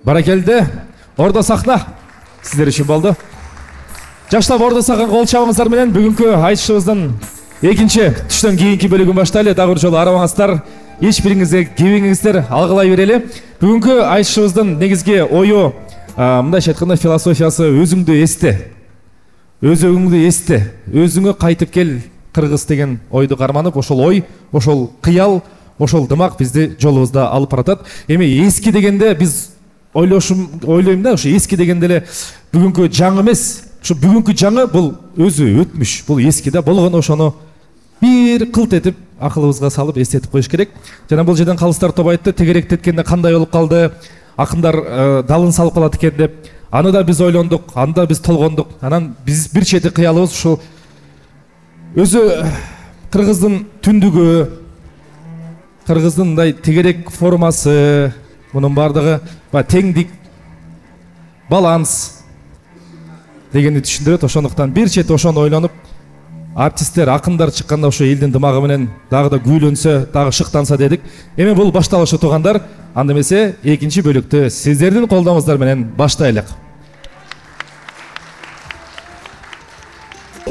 Баракелді, Орда сахна сіздер үшін болды. Жаштап Орда сахна қол чабыңыздар менен бүгінгі айтышыбыздың екінші түштен кейінгі бөлігін баштайлы. Дагы жолы арамаңыздар, ешбіріңізге кебеңіңіздер алғылай берелі. Бүгінгі айтышыбыздың негізге ойы, мындайша айтқанда философиясы өзіңді есте. Өзіңді есте, өзіңі қайтып кел Қырғыз деген ойды қарманып, ошол ой, ошол қиял, ошол дымақ бізді жолымызда алып баратат. Эми эски дегенде біз ойлойм да, ошо эски дегенде эле бүгүнкү жаңы эмес. Ошо бүгүнкү жаңы бул өзү өтмүш, бул эски да болгон ошону бир кылт этип акылыбызга салып эстетип коюш керек. Жана бул жерден калыстар топ айтты, тегерек теткенде кандай болуп калды, акындар далын салып калат экен деп. Аны да биз ойлондук, аны да биз толгондук. Анан биз бир чети кыялыбыз ушул өзү Кыргыздын түндүгү, Кыргыздын мындай тегерек формасы, мунун бардыгы теңдик, баланс дегенди түшүндүрөт. Ошондуктан бир чети ошону ойлонуп, артисттер, акындар чыкканда ошо элдин дымагы менен дагы да күүлөнсө, дагы шыктанса дедик. Эми бул башталышы туугандар, анда эмесе экинчи бөлүктү сиздердин колдооңуздар менен баштайлык.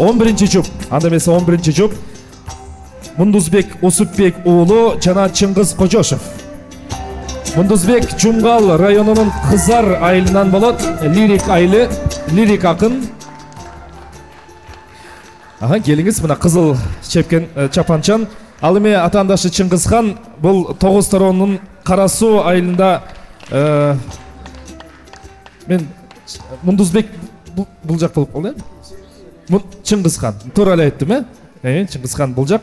11-чи жұп, анда эмесе 11-чи жұп Мундузбек Усупбек уулу жана Чыңгыз Кожошев. Мундузбек Жумгал районунун Кызар айылынан болот, лирик айылы, лирик акын. Келиңиз, мына кызыл чепкен чапанчан. Ал эми атаандашы Чыңгызхан бул Тогуз Торонун Кара Суу айылында мен Мундузбек бул жак болуп калды. Чыңгызхан, туура эле айттым, Чыңгызхан бул жак.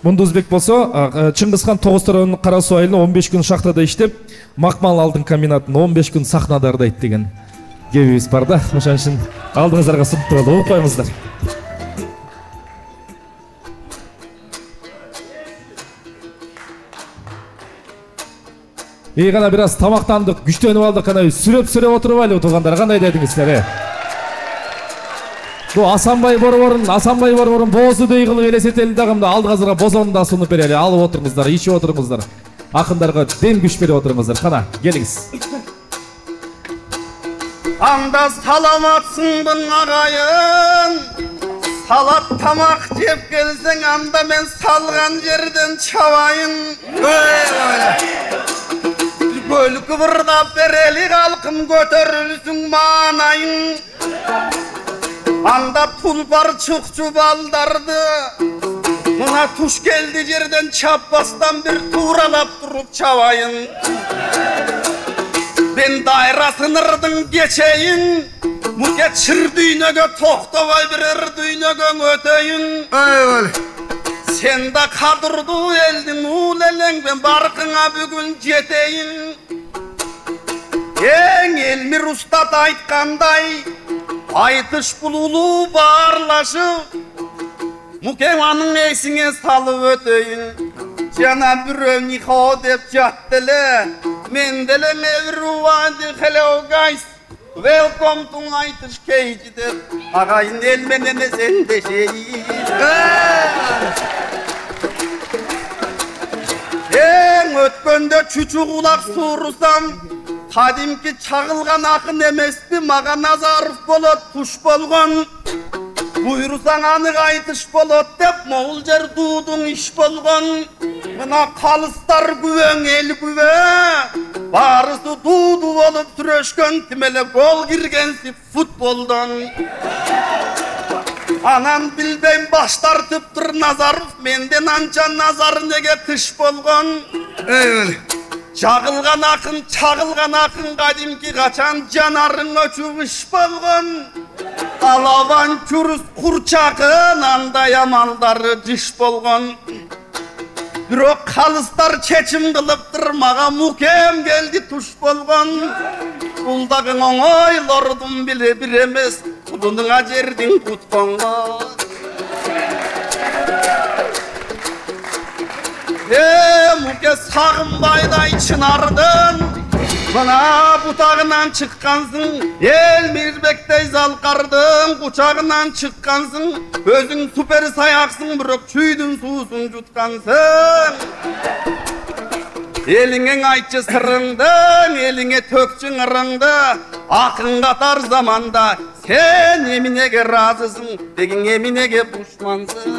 Мундузбек болсо, Чыңгызхан Тогуз Торонун Кара Суу айылында 15 күн шахтада иштеп, макмал алдын комбинатында 15 күн сахнада ырдайт деген кебибиз бар да. Ошон үчүн алдыңыздарга суктуу болуп укпайбыздар. Гана бир аз тамактандык, күчтөнүп алдык, кана сүрөп отурбайлы туугандар, кандай дедиңиздер? Бу Асанбай борборун боозу дей кылып элестетели дагы, мында алды азырга бозону да сунуп берели. Алып отуруңуздар, ичип отуруңуздар. Акындарга дем күч берип отуруңуздар. Кана, келиңиз. Анда саламатсыңбын агайын, салат тамак жеп келсең, анда мен салган жерден чабайын. Көлүк бырдап берели, калкым көтөрүлсүң маанайын. Анда пулпар чукчу балдарды, мына туш келди жерден чаппастан бир тууралап туруп чабайын. Ben дайрасын ырдың кечейин, муке чыр дүйнөгө токтобой бирер дүйнөгөң өтөйүн. Сен да кадырдуу элдин уул элең, мен баркыңа бүгүн жетейин. Эң Элмир устат айткандай, айтыш бул улуу баарлашып, мукең анын эсиңе салып өтөйүн. Жана бирөө нихо деп жатты эле, мен деле everyone, hello guys, welcome to айтыш кейжи деп, агайын эл менен эсендешейин. Эң өткөндө чүчү кулак суурусам, кадимки чагылган акын эмеспи, мага Назаров болот, туш болгон. Буйрусаң анык айтыш болот деп, могул жер дуудуң иш болгон. Мына калыстар күбөң эл күбө, баарысы дууду болуп сүрөшкөн, тимеле гол киргенси футболдон. Анан билбейм баш тартыптыр Назаров, менден анча назар неге тыш болгон. Чагылган акын кадимки качан жанарың өчүп иш болгон. Алабан күрүс курчакын, андай амалдары жиш болгон. Бирок калыстар чечим кылыптыр, мага мукем келди туш болгон. Бул дагы оңойлордун биле бир эмес, кулунуңа жердин кутконго. Муке сагынбайдай чынардын, мына бутагынан чыккансың, Элмирбектей залкардын кучагынан чыккансың, өзүң супер саяксың, бирок чүйдүн суусун жуткансың. Elingen aytçı sırrыңды, elіңе төкчүң ырыңды. Ақын қатар заманда sen еминеге разысың, деген еминеге душмансың.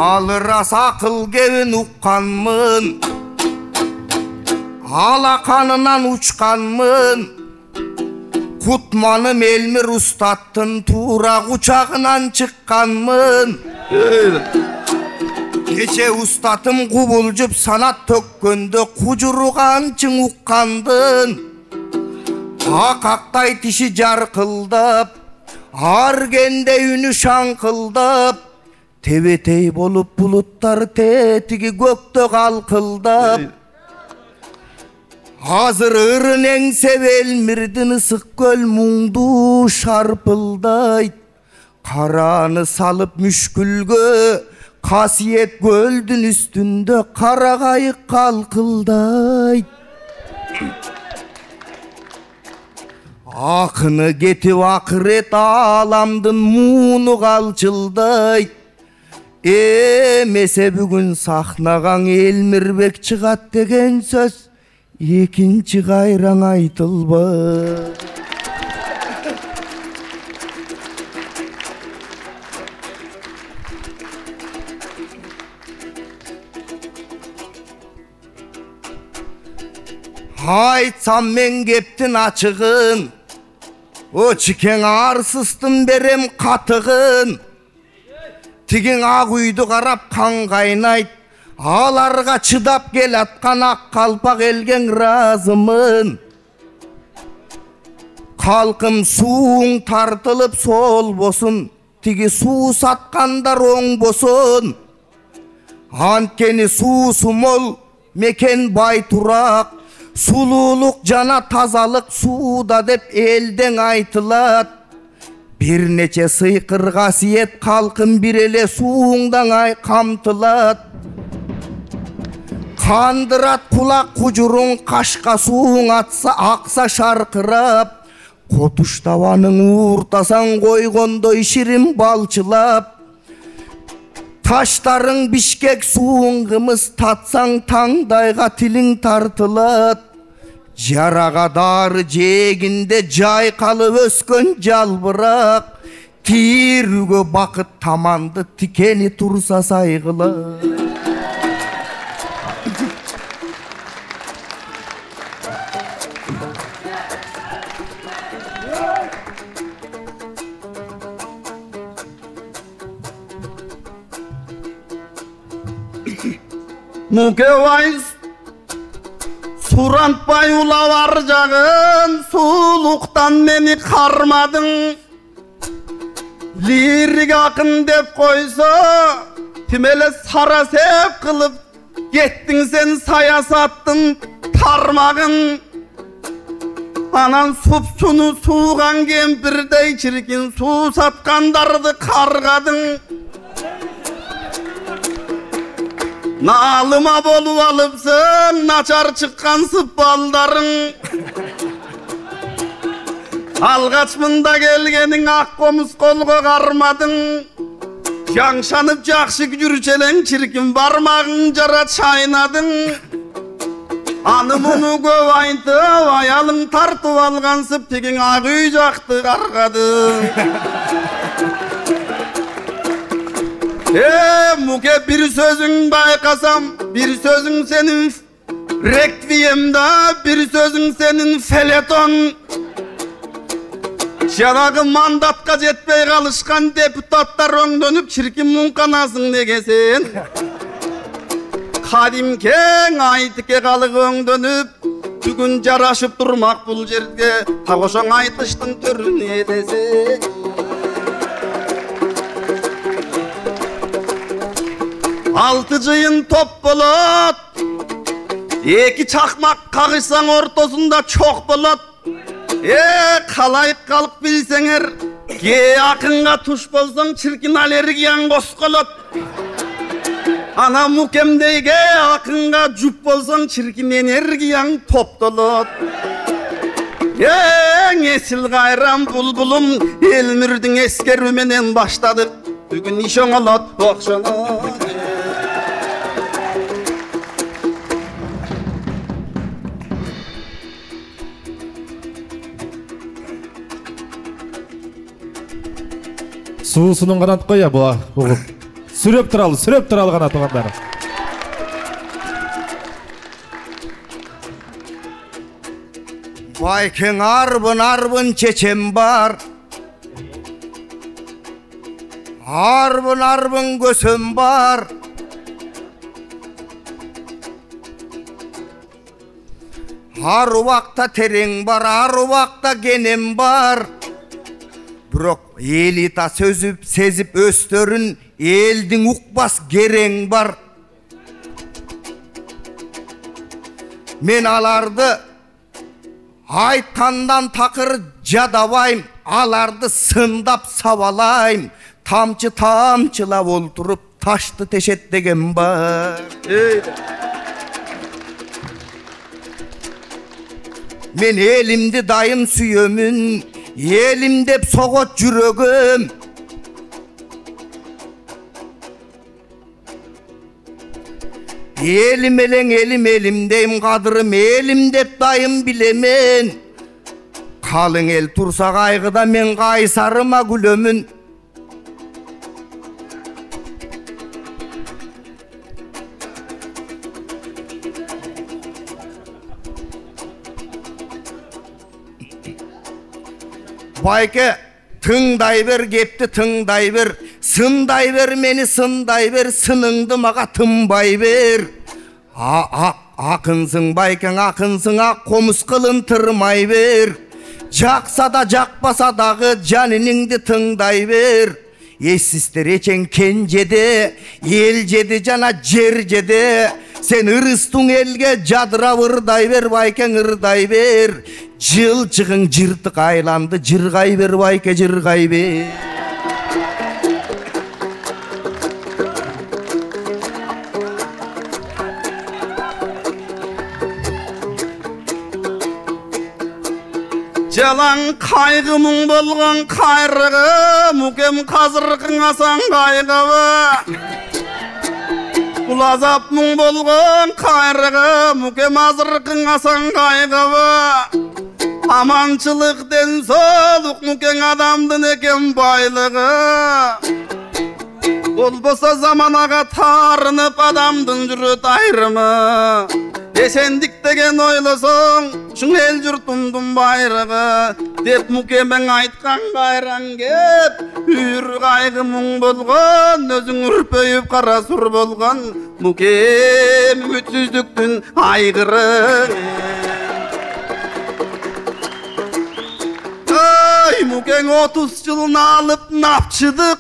Alırас akıl kevin uqqanmın, alakanından uçkanmın, Kutmanım Elmir ustattın, tuğra uçağından çıkkanmın. Gece ustatım kubulcup sanat tökkönde kucuruğançın uqqandın. Akaqtay tişi jarkıldıp, argende ünü şankıldıp, Tebetey bolup bulutlar tetigi gökte kalkıldıp. Hazır ırın engse Elmir'din ısık göl muңdu şarpıldayt. Karanı salıp müşkülgö, kasiyet göldün üstünde kara kayık kalkıldayt. Akını getip akıret alamdın muğnu kalçıldayt. Emese bugün sahnagan Elmirbek çıgat degen söz ekinci gayran aytılbay. Aytsam men keptin açığın, o çiken arsıstın berem katığın. Tigin ak uydu qarap kan kaynayt, alarga çıdap gel atkan ak kalpak elgen razımın. Kalkım suğun tartılıp sol bosun, tigi su satkandar oң bosun. Antkeni su sumol, meken bay turak, sululuk jana tazalık suda dep elden aytılat. Bir neçe sıykır kasiyet kalkın bir ele suğundan ay kamtılat. Kandırat kulak kucurun kaşka suğun atsa aksa şarkırap. Kotuş davanın uğurtasan koygondoy şirin balçılap. Taşların Bişkek suğun kımız tatsan tangdayga tilin tartılat. Jaraga darı jeginde jay kalıp öskön jalbırak. Tirügö bakıt tamandı tikeni tursa saygıla. Mukevayz Surantpay ulavar jağın, suluktan meni karmadın. Lirik akın dep koysa, timele sarasep kılıp, gettin sen sayasattın tarmağın. Anan supsunu suğan kempirdey çirkin, su satkandardı kargadın. Nalıma bolup alıpsın, naçar çıkkan sıppaldarın. Algaçmında gelgenin ak komuz kolga karmadın. Janşanıp jakşı gücürçelen çirkin barmağın jara çaynadın. Anımını köp aytı, ayalın tartıp algan sıptigin ak üy jaktı kargadın. Muke bir sözün baykasam, bir sözün senin rekviyemda, bir sözün senin feleton. Janagı mandatka jetpey kalışkan deputatlar öňdönüp çirkin munkanasın degesen. Kadimken aytike kalık öňdönüp, bugün jaraşıp durmak bul жерге, tagoşoň aytıştın törünü edese. Altı jıyın top bolat, eki çakmak kagışsan ortasında çok bolat. Kalayıp kalıp bilseňer, ge akınga tuş bolsaň çirkin alergiyan goskolot. ана мукемдейге акынга жүп болсоң чиркин энергияң топтолот. Эң эсил кайрам булбулум Элмирдин эскерүү менен баштадык. Бүгүн иш оңолот окшолот. Суусунун канат коя була угуп. Сүрөп туралы канат угандары. Байкең арбын чечем бар. Арбын көсөм бар. Ар убакта терең бар, ар убакта кенем бар. Бирок элита сөзүп, сезип өстөрүн элдин укпас керең бар. Мен аларды айткандан такыр жадабайм, аларды сындап сабалайм. Тамчы тамчылап олтуруп ташты тешеттеген бар. Мен элимди дайым сүйөмүн, элим деп согот жүрөгүм. Элим элең элим дейм, кадырым элим деп дайым билемен. Калың эл турса кайгыда мен кайсарыма күлөмүн. Байке, тыңдай бер, кепти тыңдай бер, сындай бер мени, сындай бер, сыныңды мага тынбай бер. Акынсың байкең, акынсың, ак комуз кылын тырмай бер. Жакса да жакпаса дагы жаныңды тыңдай бер. Эсиздер эчең кен жеде, эл жеди жана жер жеде. Сен ырыстың элге жадырап ырдай бер, байкең ырдай бер. Жылчығың жыртық айланды, жырғай бер байке, жырғай бер. Жалаң кайгымың болгон кайрыгы, мукем казыркың асан кайгыбы. Бул азап мұң болгон кайрыгы, мукем азыркың асан кайгыбы. Аманчылык ден соолук мукең адамдын экен байлыгы. Болбосо заманага тарынып адамдын жүрөт айрымы. Эсендик деген ойлосоң, шун эл журтумдун байрыгы. Деп мукемең айткан кайраң кеп, үйүр кайгы мұң болгон, өзүң үрпөйүп кара сур болгон. Мукем үмүтсүздүктүн айгыры. Мукең 30 жылын алып напчыдык,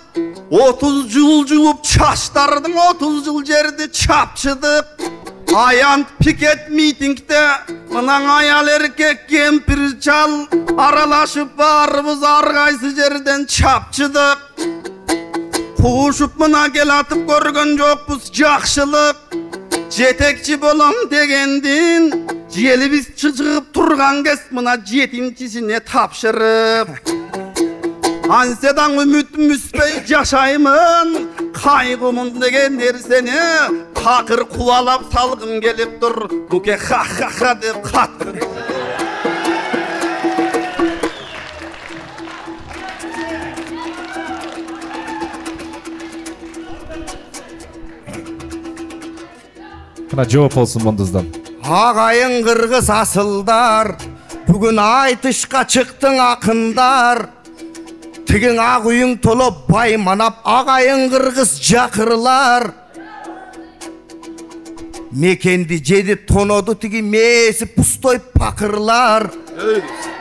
30 жыл жулуп чачтардың, 30 жыл жерди чапчыдык. Аянт пикет митингде мынан аял эркек кемпир чал аралашып барыбыз ар кайсы жерден чапчыдык. Куушуп мына келатып көргөн жокпуз жакшылык. Жетекчи болом дегендин желибиз чыгып турган кез мына жетинчисине тапшырып. Анседан үмүтүм үспөй жашаймын, кайгымын деген нерсени такыр кубалап салгым келип тур. Муке ха-ха-ха деп катыр. Мына жооп болсун мондуздан. Агайын кыргыз асылдар, бүгүн айтышка чыктың акындар. Тигин ак үйүң толоп байманап, агайын кыргыз жакырлар. Мекенди жеди тоноду тиги мээси пустой пакырлар.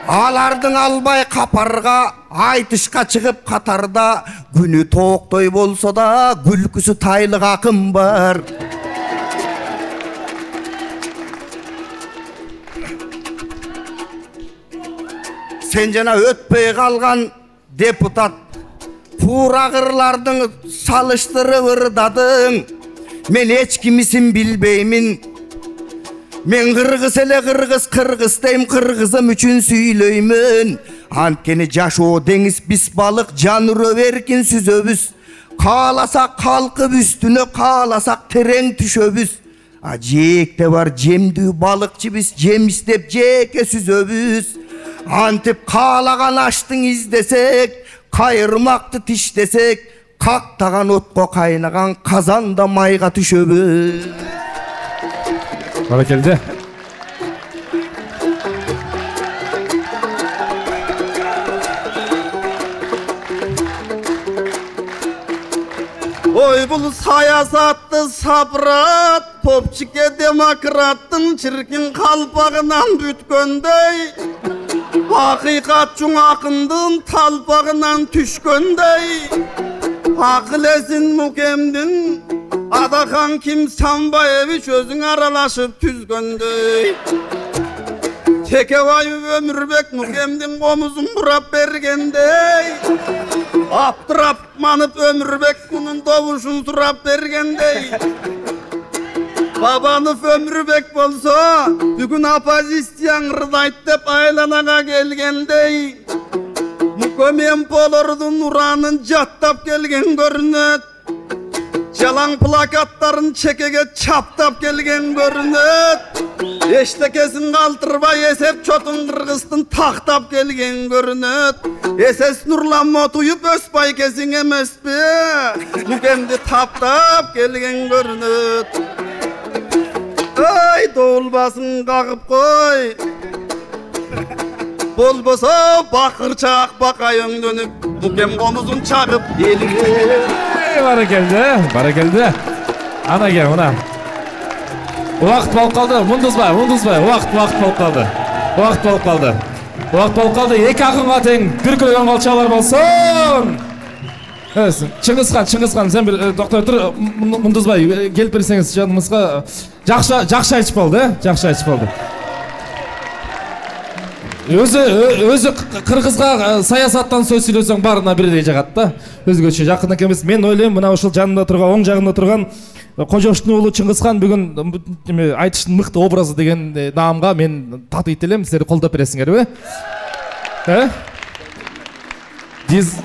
Алардың албай капарга, айтышка чыгып катарда, күнү тооктой болсо да күлкүсү тайлык акын бар. Сен жана өтпөй калган депутат, пурагырлардың салыштырып ырдадың. мен эч кимисин билбеймин. Мен кыргыз эле кыргыз дейм, кыргызым үчүн сүйлөймүн. Анткени жашоо деңиз, биз балык жанырып эркин сүзөбүз. Кааласак калкып үстүнө, кааласак терең түшөбүз. Жээкте бар жемдүү балыкчы биз, жем издеп жээкке сүзөбүз. Антип каалаган аштың издесек, кайырмакты тиштесек, кактаган отко кайнаган казанда майга түшөбүз. Баракелде. Ой бұл саясатты сапырат, попчике демократтың чиркин қалпағынан бүткөндей, ақиқат жуң ақындың талпағынан түшкөндей, ақылесін Мукемдин Адахан Ким Санбаевич өзің аралашып түзгөндей. Текебаев Өмүрбек Мукемдин комузун бурап бергендей, Абдурахманов Өмүрбек мунун добушун сурап бергендей. Бабанов Өмүрбек болсо бүгүн оппозицияң ырдайт деп айланага келгендей. Мукем Полордун уранын жаттап келген көрүнөт. Жалаң плакаттарын чекеге чаптап келген көрүнөт. Эчтекесин калтырбай эсеп чотун кыргыздын тактап келген көрүнөт. Эсес Нурлан Мотуюп өз байкесиң эмеспи, Мукемди таптап келген көрүнөт. Ай, долбасын кагып кой, болбосо бакырчак бакай өңдөнүп, Мукем комузун чагып элге. Баракелде. Ана ке, мына. Уақыт болып қалды, Мундузбай, уақыт болып қалды. Екі ақынға тең дүркілген қолчалар болсын. Чыңғысхан, сен бір доктор тұр, Мундузбай, келіп берсеңіз жанымызға. Жақшы айтып болды. Өзі қырғызға саясаттан сөз сөйлесең барына бірдей жағады да. Өзгөчө жақын екенбіз. Мен ойлаймын, мына ушул жанында тұрған, оң жағында тұрған Кожоштун уулу Чыңгызхан бүгүн айтыштын мыкты образы деген наамга мен татыйт элем. Силер колдоп бересиңерби?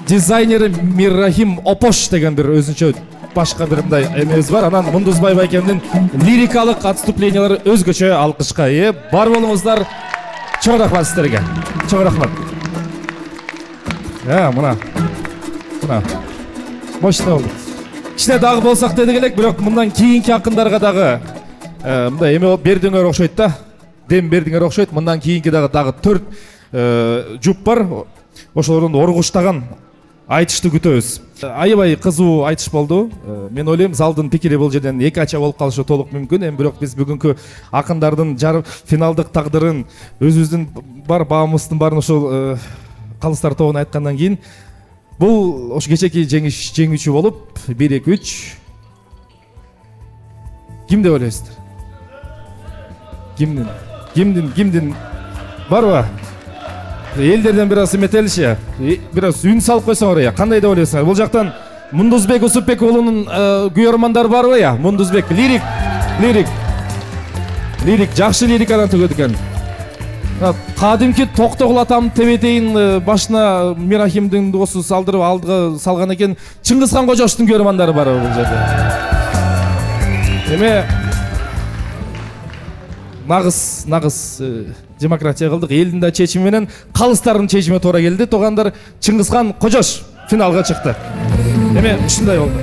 Дизайнер Миррахим Опош деген бир өзүнчө башка бир мындай эмебиз бар. Анан Мундузбай байкемдин лирикалык отступлениялары өзгөчө алкышка ээ. Бар болуңуздар. Чоң рахмат сіздерге. Чоң рахмат. Мына. Мощный болду. Кичине дагы болсак дедик элек, бирок мындан кийинки акындарға дагы мындай эме бердиңер окшойт да. Дем бердиңер окшойт. Мындан кийинки дагы 4 жуп бар. Ошолордун оргуштаган айтышты күтөбүз. Аябай кызуу айтыш болду. Мен ойлойм, залдын пикири бул жерден эки ача болуп калышы толук мүмкүн. Эми бирок биз бүгүнкү акындардын финалдык тагдырын, өзүбүздүн бар баамыздын баарын ошол калыстар тобуна айткандан кийин бул ошо кечеки жеңүүчү болуп 1-2-3 ким деп ойлойсуздар? Кимдин барбы? Элдерден бир аз эметелиши, бир аз үн салып койсоңор я. Кандай деп ойлойсуңар? Бул жактан Мундузбек Усупбек уулунун күйөрмандары барбы я? Мундузбек лирик жакшы лирикадан төгөт экен. Кадимки Токтогул атам тебетейин башына Мирахимдин доосу салдырып алдыга салган экен. Чыңгызхан Кожоштун күйөрмандары барбы бул жерде? Эме нагыз демократия кылдык. Элдин да чечими менен калыстардын чечими туура келди. Тогандар Чыңгызхан Кожош финалга чыкты. Эме ушундай болду.